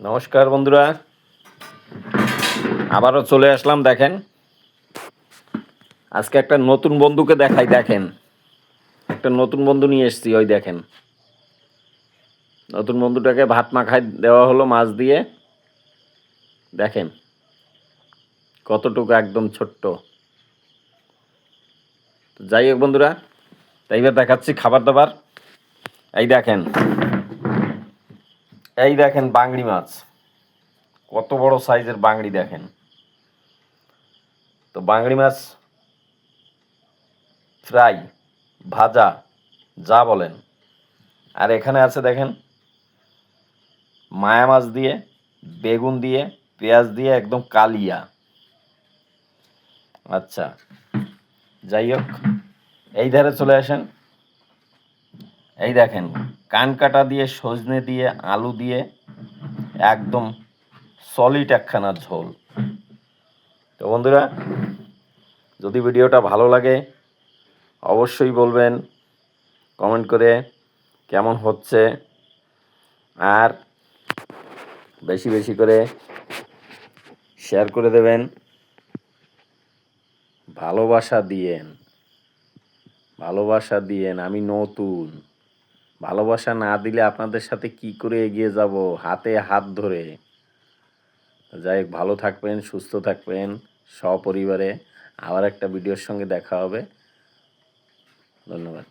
নমস্কার বন্ধুরা, আবারও চলে আসলাম। দেখেন, আজকে একটা নতুন বন্ধুকে দেখাই। দেখেন, একটা নতুন বন্ধু নিয়ে এসেছি। ওই দেখেন, নতুন বন্ধুটাকে ভাত মাখাই দেওয়া হলো মাছ দিয়ে। দেখেন কতটুকু, একদম ছোট্ট। যাই হোক বন্ধুরা, তাই এবার দেখাচ্ছি খাবার দাবার। এই দেখেন, এই দেখেন বাংড়ি মাছ, কত বড় সাইজের বাংড়ি দেখেন। তো বাংড়ি মাছ ফ্রাই, ভাজা, যা বলেন। আর এখানে আছে দেখেন মায়া মাছ দিয়ে, বেগুন দিয়ে, পেঁয়াজ দিয়ে, একদম কালিয়া। আচ্ছা, যাই হোক, এই ধারে চলে আসেন। এই দেখেন কান কাটা দিয়ে, সজনে দিয়ে, আলু দিয়ে, একদম সলিড একখানা ঝোল। তো বন্ধুরা, যদি ভিডিওটা ভালো লাগে অবশ্যই বলবেন কমেন্ট করে কেমন হচ্ছে, আর বেশি বেশি করে শেয়ার করে দেবেন। ভালোবাসা দিয়েন, ভালোবাসা দিয়েন। আমি নতুন, ভালোবাসা না দিলে আপনাদের সাথে কি করে এগিয়ে যাব, হাতে হাত ধরে। যাই হোক, ভালো থাকবেন, সুস্থ থাকবেন সপরিবারে। আবার একটা ভিডিওর সঙ্গে দেখা হবে। ধন্যবাদ।